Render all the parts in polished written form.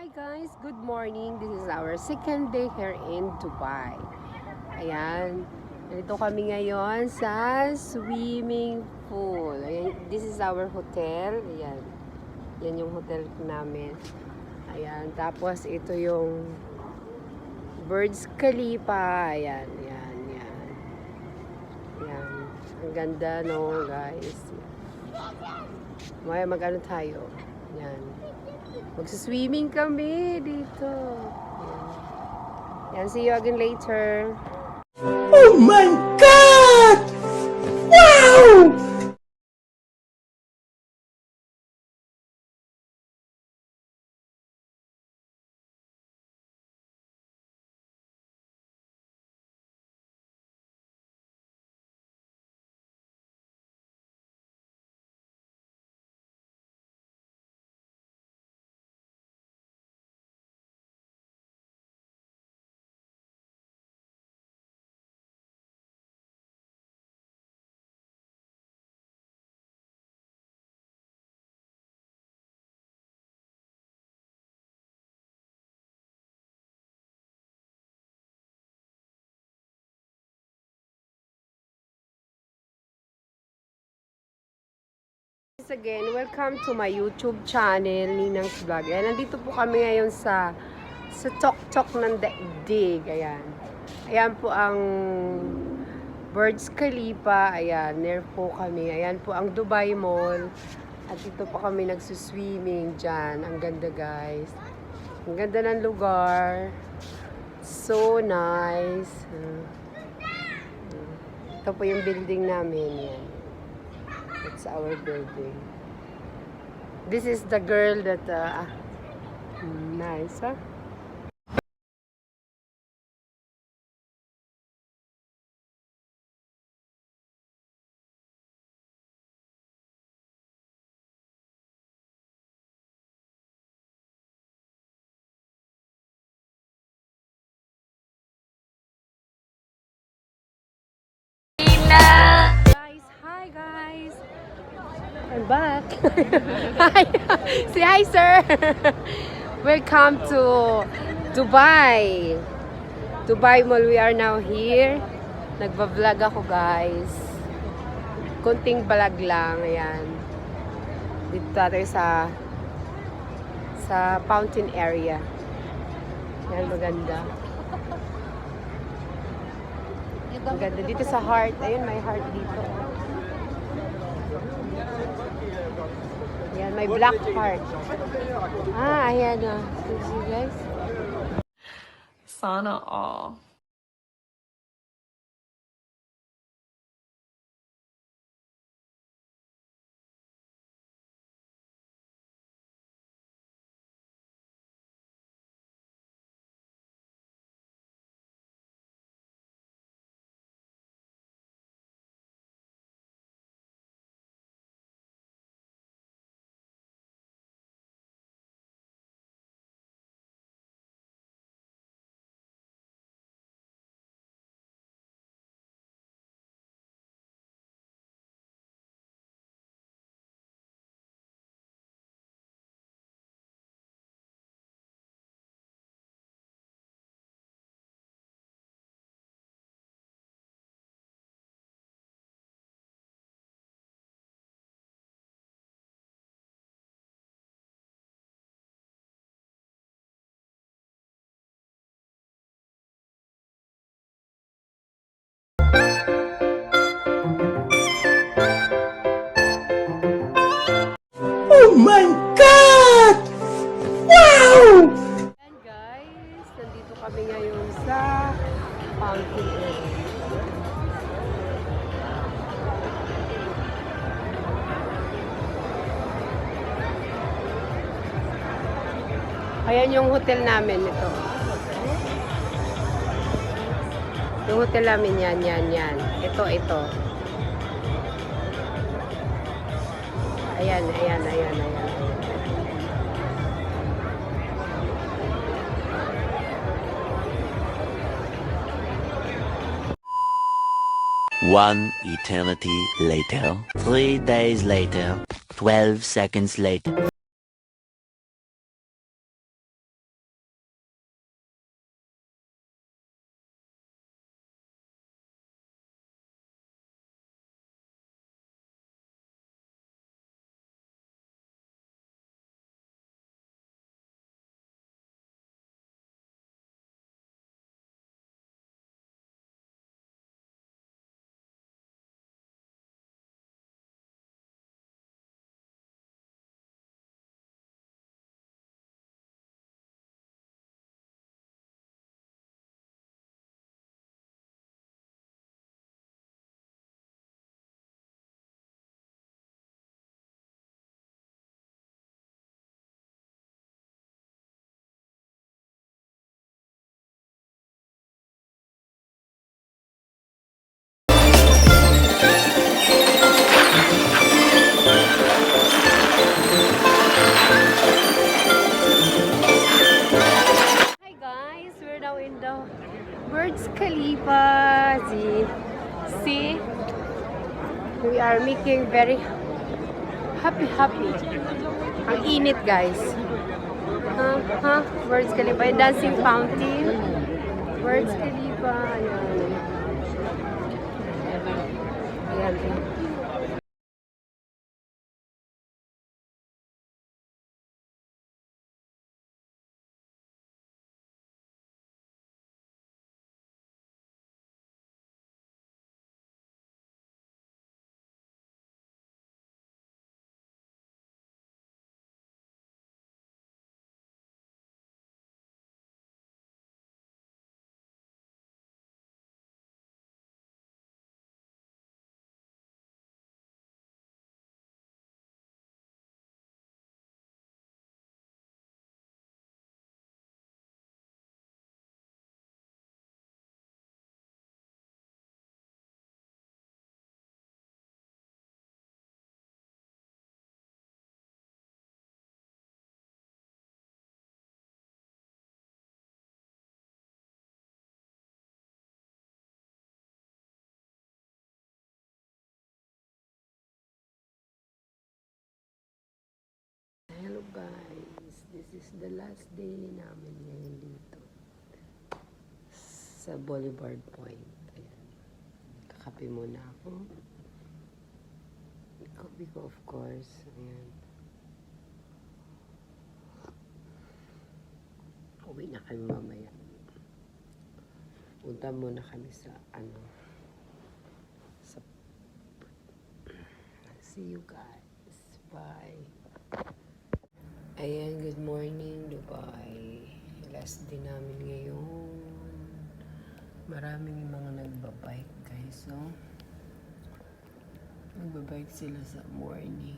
Hi guys, good morning. This is our second day here in Dubai. Ayan, nandito kami ngayon sa swimming pool. Ayan, this is our hotel. Ayan, yan yung hotel namin. Ayan, tapos ito yung Burj Khalifa. Ayan, yan, yan. Ayan, ang ganda no guys. Maya mag-ano tayo. Ayan. Magsiswimming kami dito. Yan, see you again later. Oh my God! Wow! Once again, welcome to my YouTube channel, Ninang's Vlog. Ayan, nandito po kami ngayon sa Tok-Tok ng Daigdig. Ayan. Ayan po ang Burj Khalifa. Ayan, near po kami. Ayan po ang Dubai Mall. At dito po kami nagsuswimming dyan. Ang ganda guys. Ang ganda ng lugar. So nice. Ito po yung building namin. Yan. It's our building. This is the girl that nice, huh? Guys, hi guys. I'm back. Hi. Say hi, sir. Welcome to Dubai. Dubai Mall. We are now here. Nagba-vlog ako, guys. Konting vlog lang. Ayan. Dito tayo sa fountain area. Ayan, maganda. Ang ganda. Dito sa heart. Ayun, may heart dito. Ayan, may black heart. Ayan o. See guys? Sana all. Oh my God! Wow! Ayan guys, nandito kami ngayon sa fountain area. Ayan yung hotel namin ito. Yung hotel namin yan. Ito. Ayan. 1 eternity later. 3 days later. 12 seconds later. Khalifa. See? We are making very happy. Ang init, guys. Burj Khalifa. Yung dancing fountain. Burj Khalifa. Ayan. Ayan. Hello guys, this is the last day namin ngayon dito sa Boulevard Point. Ayan. Kakape muna ako. Coffee ko of course. Ayan. Uwi na kami mamaya. Punta muna kami sa see you guys. Bye. Ayan, good morning, Dubai. Last day namin ngayon. Maraming mga nagbabike, guys, so nagbabike sila sa morning.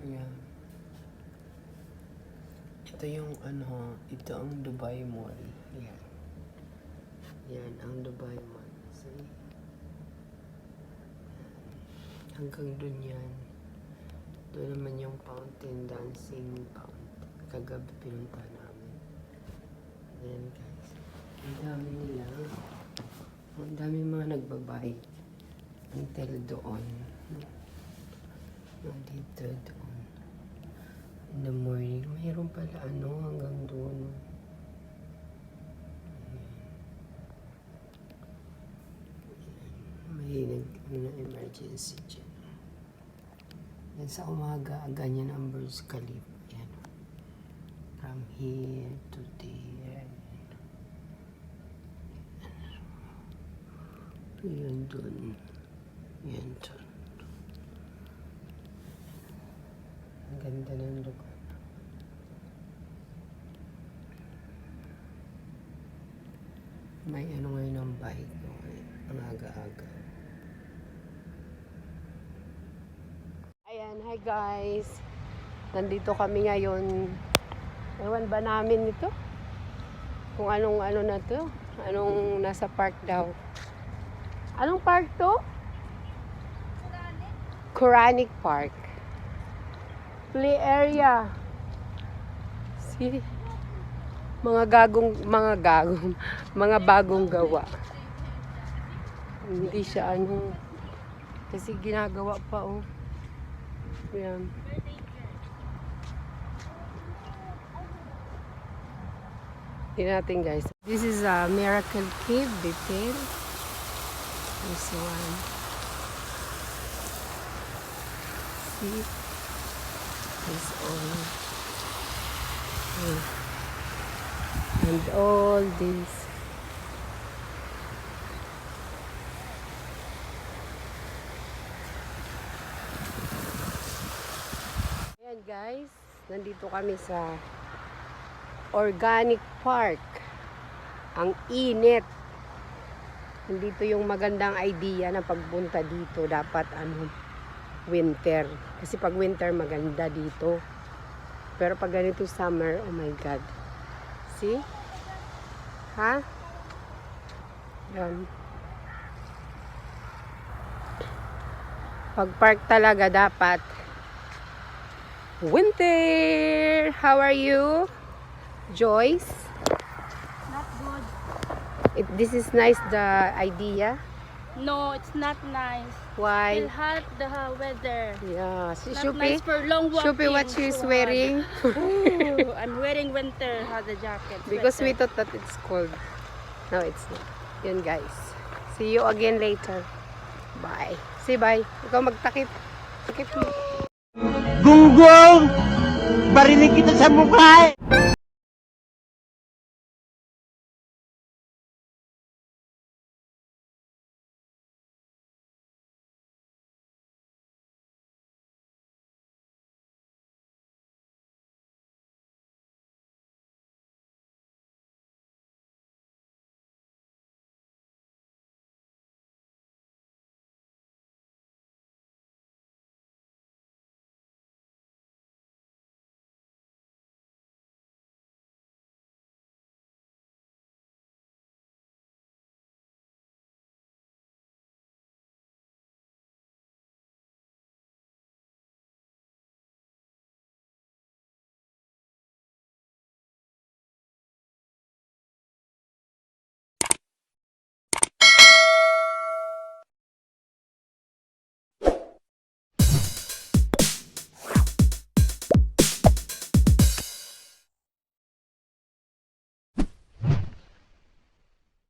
Ayan. Ito yung ito ang Dubai Mall. Ayan. Yan ang Dubai Mall. See? Hanggang dun yan. Doon naman yung fountain, dancing fountain. Kagabi pinunta namin. Ayan guys. Ang dami nila. Ang dami mga nagbabike. Until doon. Dito doon. In the morning. Mayroon pala hanggang doon. May emergency dyan. Yan sa umaga, ganyan ang Burj Khalifa. Yan. From here to there. Yan dun. Yan dun. Ang ganda ng lugar. May ngayon ang bike. Okay. Ang aga-aga. Ayan, hi guys. Nandito kami ngayon. Ewan ba namin ito? Kung anong na to? Anong nasa park daw? Anong park to? Quranic Park. Play area. See? Mga bagong gawa. Hindi siya kasi ginagawa pa Ayan. Tingnan natin guys. This is a Miracle Cave detail. This one. See? This all. And all this. Guys, nandito kami sa Organic Park. Ang init. Nandito yung magandang idea na pagpunta dito. Dapat winter. Kasi pag winter maganda dito. Pero pag ganito summer, oh my God. See? Ha? Yan. Pag park talaga dapat winter! How are you? Joyce? Not good. This is nice, the idea. No, it's not nice. Why? It's hot the weather. Yeah. Si Not Shupi, nice for long walking. Shupi, what she's So wearing? hot. Ooh, I'm wearing winter jacket. Because we sweater. thought that it's cold. No, it's not. Yun, guys. See you again later. Bye. Say bye. Ikaw magtakip. Takip mo. Gunggong! Barinig kita sa mukha eh!